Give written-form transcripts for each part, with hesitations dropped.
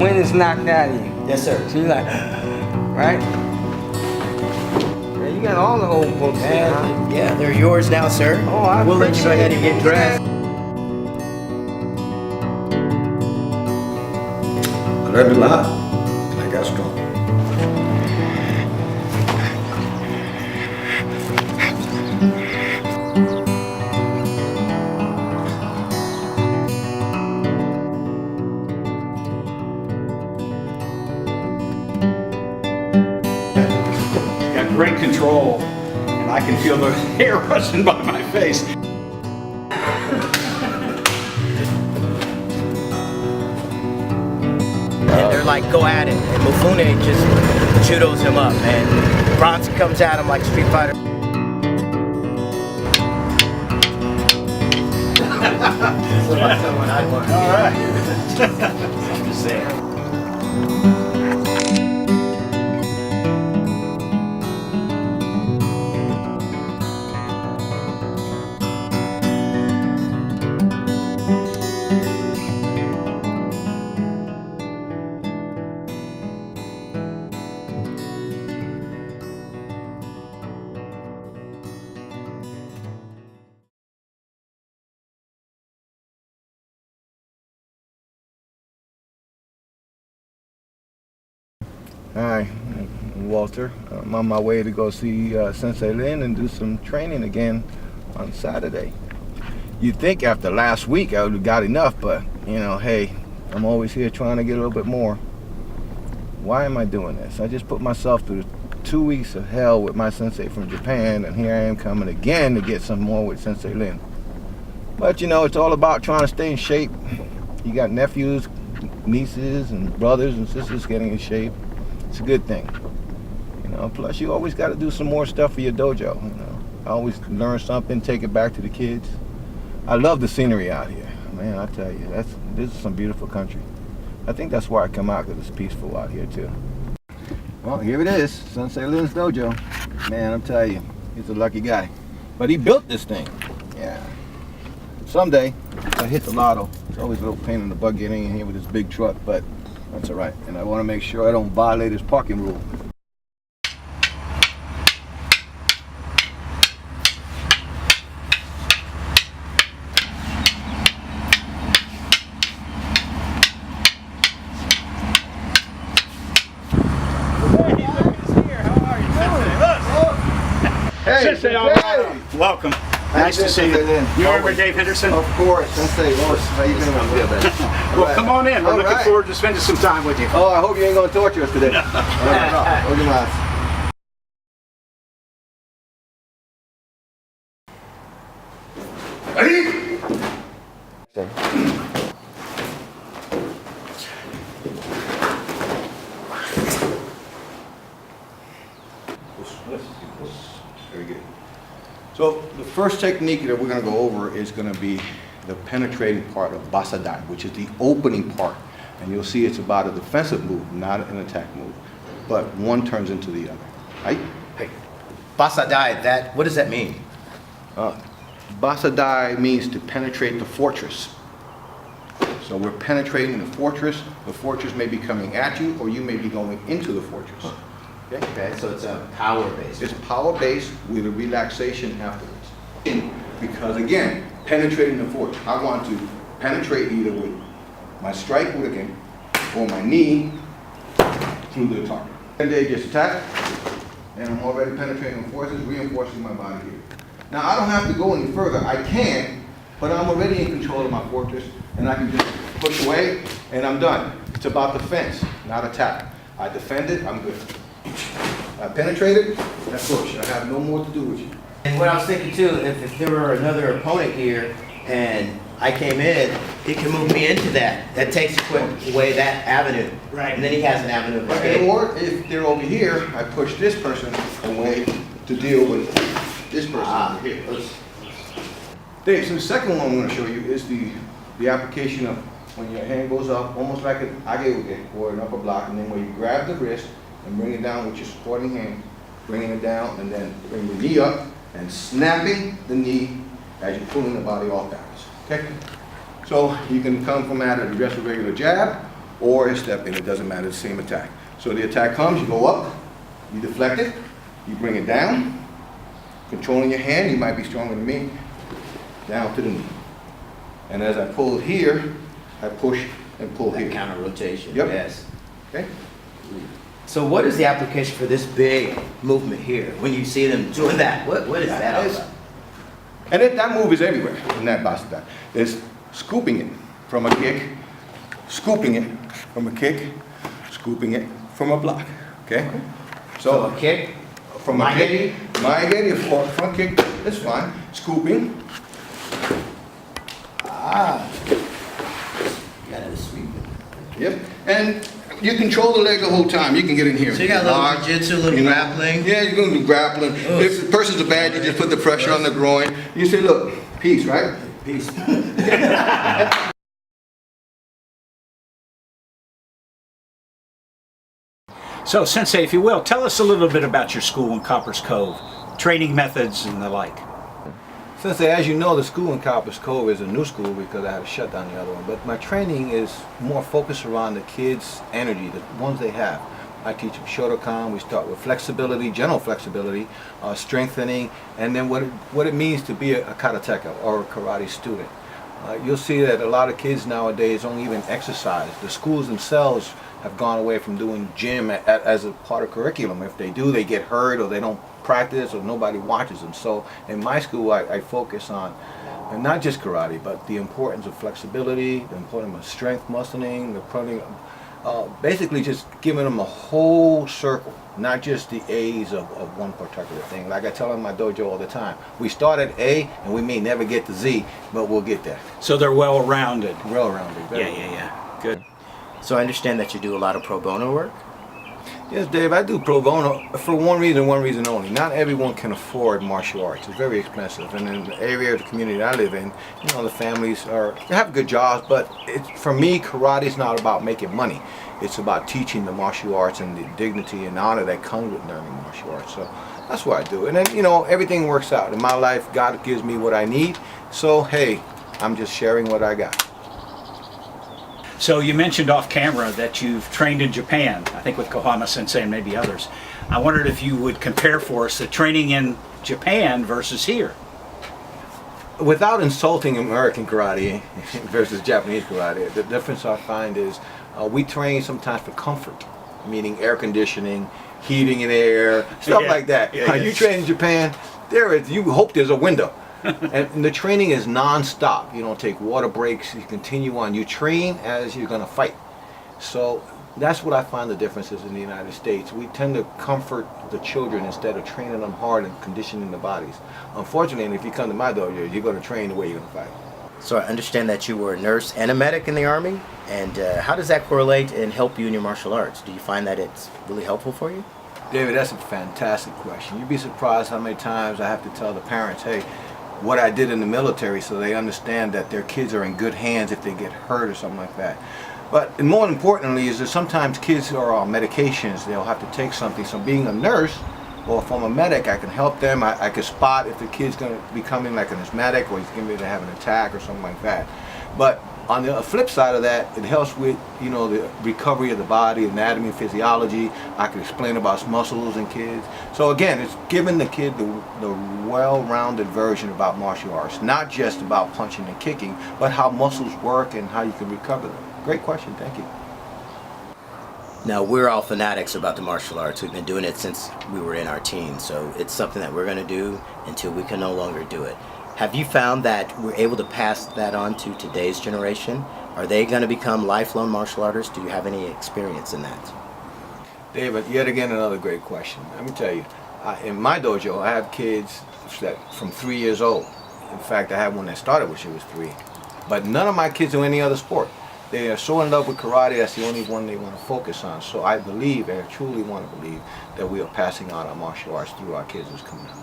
Wind is knocked out of you. Yes, sir. So you're like, right? Yeah, you got all the old books here, huh? Yeah, they're yours now, sir. Oh, I We'll let you go ahead and get dressed. I learned a lot. I got strong. Got great control, and I can feel the hair rushing by my face. And they're like, go at it. And Mifune just judos him up. And Bronson comes at him like Street Fighter. So that's someone I want. All right. I'm just saying. Hi, I'm Walter. I'm on my way to go see Sensei Lynn and do some training again on Saturday. You'd think after last week I would have got enough, but you know, hey, I'm always here trying to get a little bit more. Why am I doing this? I just put myself through 2 weeks of hell with my sensei from Japan, and here I am coming again to get some more with Sensei Lynn. But you know, it's all about trying to stay in shape. You got nephews, nieces, and brothers and sisters getting in shape. It's a good thing, you know. Plus, you always got to do some more stuff for your dojo. You know, I always learn something, take it back to the kids. I love the scenery out here, man. I tell you, this is some beautiful country. I think that's why I come out, because it's peaceful out here too. Well, here it is, Sensei Lynn's dojo. Man, I'm telling you, he's a lucky guy. But he built this thing. Yeah. Someday, I hit the lotto. It's always a little pain in the butt getting in here with this big truck, but that's all right. And I want to make sure I don't violate his parking rule. Hey, Sensei Alvarado. Welcome. Nice to see you. You remember Dave Henderson? Of course. Sensei, how you doing? Well, come on in. We're looking forward to spending some time with you. Oh, I hope you ain't going to torture us today. No. Hold your mouth. Very good. So the first technique that we're going to go over is going to be the penetrating part of basadai, which is the opening part. And you'll see it's about a defensive move, not an attack move. But one turns into the other. Right? Hey, basadai, what does that mean? Basadai means to penetrate the fortress. So we're penetrating the fortress. The fortress may be coming at you, or you may be going into the fortress. Okay, so it's a power base. It's power-based with a relaxation afterwards. Because again, penetrating the fortress. I want to penetrate either with my strike with again, or my knee through the target. And they just attack, and I'm already penetrating the forces, reinforcing my body here. Now I don't have to go any further. I can, but I'm already in control of my fortress, and I can just push away, and I'm done. It's about defense, not attack. I defend it, I'm good. I penetrate it, I push. I have no more to do with you. And what I was thinking too, if there were another opponent here and I came in, he can move me into that. That takes away that avenue. Right. And then he has an avenue of escape. Or if they're over here, I push this person away to deal with this person over here. Dave, so the second one I'm going to show you is the application of when your hand goes up, almost like an ageuge or an upper block, and then when you grab the wrist and bring it down with your supporting hand, bringing it down, and then bring the knee up and snapping the knee as you're pulling the body off balance. Okay? So you can come from at it just a regular jab, or a step in, it doesn't matter, the same attack. So the attack comes, you go up, you deflect it, you bring it down, controlling your hand, you might be stronger than me, down to the knee. And as I pull here, I push and pull here. Counter rotation, Yep. yes. Okay? So what is the application for this big movement here? When you see them doing that, what is that all about? And that move is everywhere in that Basta. It's scooping it from a kick, scooping it from a kick, scooping it from a block. Okay? So a kick, from a Maigeri? kick, Maigeri, front kick, that's fine. Scooping. Got it sweep. Yep. And you control the leg the whole time. You can get in here. So you got a little Lock, jiu-jitsu, a little you know. grappling. Yeah, you're going to do grappling. If the person's bad, you just put the pressure on the groin. You say, look, peace, right? Peace. So, Sensei, if you will, tell us a little bit about your school in Coppers Cove, training methods and the like. Sensei, as you know, the school in Coppers Cove is a new school because I had to shut down the other one. But my training is more focused around the kids' energy, the ones they have. I teach them Shotokan. We start with flexibility, general flexibility, strengthening, and then what it means to be a karateka or a karate student. You'll see that a lot of kids nowadays don't even exercise. The schools themselves have gone away from doing gym as a part of curriculum. If they do, they get hurt or they don't practice or nobody watches them. So in my school, I focus on not just karate, but the importance of flexibility, the importance of strength muscling, the importance basically just giving them a whole circle, not just the A's of one particular thing. Like I tell in my dojo all the time, we start at A and we may never get to Z, but we'll get there. So they're well-rounded. Well-rounded. Yeah. Good. So I understand that you do a lot of pro bono work? Yes, Dave, I do pro bono for one reason only. Not everyone can afford martial arts. It's very expensive. And in the area of the community I live in, you know, the families they have good jobs, but for me, karate is not about making money. It's about teaching the martial arts and the dignity and honor that comes with learning martial arts. So that's what I do. And then, you know, everything works out. In my life, God gives me what I need. So, hey, I'm just sharing what I got. So you mentioned off camera that you've trained in Japan, I think with Kohama Sensei and maybe others. I wondered if you would compare for us the training in Japan versus here. Without insulting American karate versus Japanese karate, the difference I find is we train sometimes for comfort, meaning air conditioning, heating in air, stuff like that. You train in Japan, you hope there's a window. And the training is non-stop. You don't take water breaks. You continue on. You train as you're going to fight. So that's what I find the differences in the United States. We tend to comfort the children instead of training them hard and conditioning the bodies. Unfortunately, if you come to my dojo, you're going to train the way you're going to fight. So I understand that you were a nurse and a medic in the Army. And how does that correlate and help you in your martial arts? Do you find that it's really helpful for you? David, that's a fantastic question. You'd be surprised how many times I have to tell the parents, hey, what I did in the military so they understand that their kids are in good hands if they get hurt or something like that. But more importantly is that sometimes kids are on medications. They'll have to take something. So being a nurse or if I'm a medic, I can help them. I can spot if the kid's going to be coming like an asthmatic or he's going to have an attack or something like that. But on the flip side of that, it helps with, you know, the recovery of the body, anatomy, physiology. I can explain about muscles in kids. So again, it's giving the kid the well-rounded version about martial arts, not just about punching and kicking, but how muscles work and how you can recover them. Great question, thank you. Now, we're all fanatics about the martial arts. We've been doing it since we were in our teens, so it's something that we're going to do until we can no longer do it. Have you found that we're able to pass that on to today's generation? Are they going to become lifelong martial artists? Do you have any experience in that? David, yet again another great question. Let me tell you, in my dojo, I have kids that from 3 years old. In fact, I had one that started when she was 3. But none of my kids do any other sport. They are so in love with karate, that's the only one they want to focus on. So I believe, and I truly want to believe, that we are passing on our martial arts through our kids who's coming out.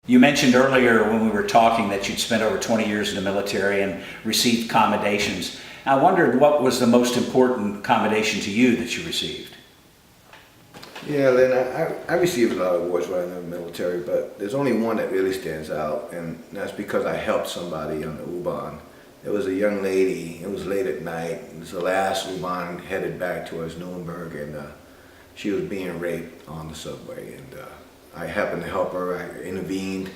You mentioned earlier when we were talking that you'd spent over 20 years in the military and received commendations. I wondered what was the most important commendation to you that you received? Yeah, Lynn, I received a lot of awards while in the military, but there's only one that really stands out, and that's because I helped somebody on the U-Bahn. There was a young lady, it was late at night, it was the last U-Bahn headed back towards Nuremberg, and she was being raped on the subway, and I happened to help her, I intervened,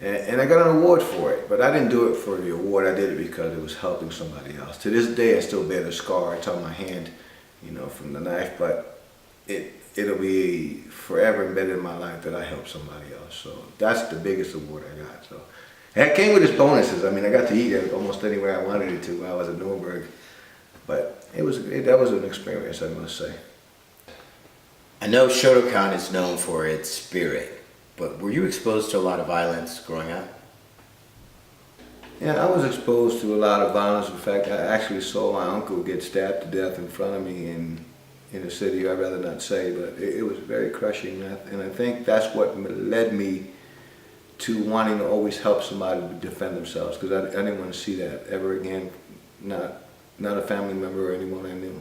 and I got an award for it, but I didn't do it for the award, I did it because it was helping somebody else. To this day, I still bear the scar, it's on my hand, you know, from the knife, but it'll be forever embedded in my life that I helped somebody else. So that's the biggest award I got. So and it came with its bonuses. I mean, I got to eat it almost anywhere I wanted it to while I was at Nuremberg. But that was an experience, I must say. I know Shotokan is known for its spirit, but were you exposed to a lot of violence growing up? Yeah, I was exposed to a lot of violence. In fact, I actually saw my uncle get stabbed to death in front of me in the city. I'd rather not say, but it was very crushing. And I think that's what led me to wanting to always help somebody to defend themselves, because I didn't want to see that ever again, not a family member or anyone I knew.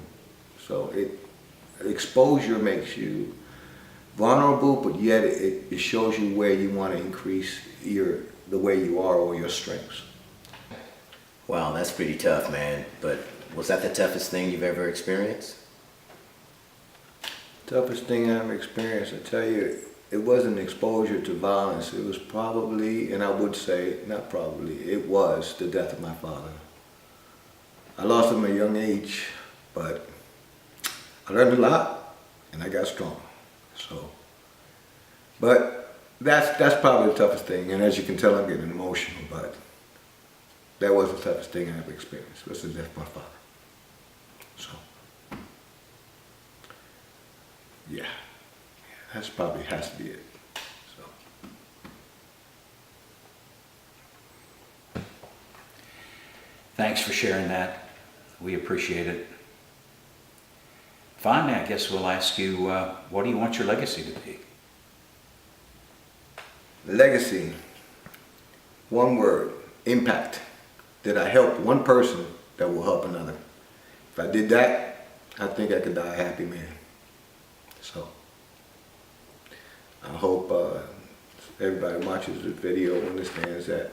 So exposure makes you vulnerable, but yet it shows you where you want to increase the way you are or your strengths. Wow, that's pretty tough, man. But was that the toughest thing you've ever experienced? Toughest thing I ever experienced, I tell you, it wasn't exposure to violence. It was probably, and I would say, not probably, it was the death of my father. I lost him at a young age, but I learned a lot, and I got strong. So, but that's probably the toughest thing, and as you can tell, I'm getting emotional, but that was the toughest thing I ever experienced, was the death of my father. So, yeah, that's probably has to be it. So. Thanks for sharing that. We appreciate it. Finally, I guess we'll ask you, what do you want your legacy to be? Legacy, one word, impact. Did I help one person that will help another? If I did that, I think I could die a happy man. So, I hope everybody watches this video understands that,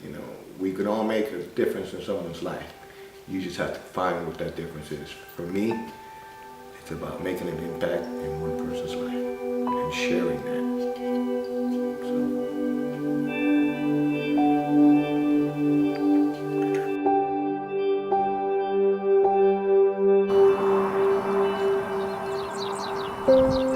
you know, we can all make a difference in someone's life. You just have to find what that difference is. For me, it's about making an impact in one person's life and sharing that. So.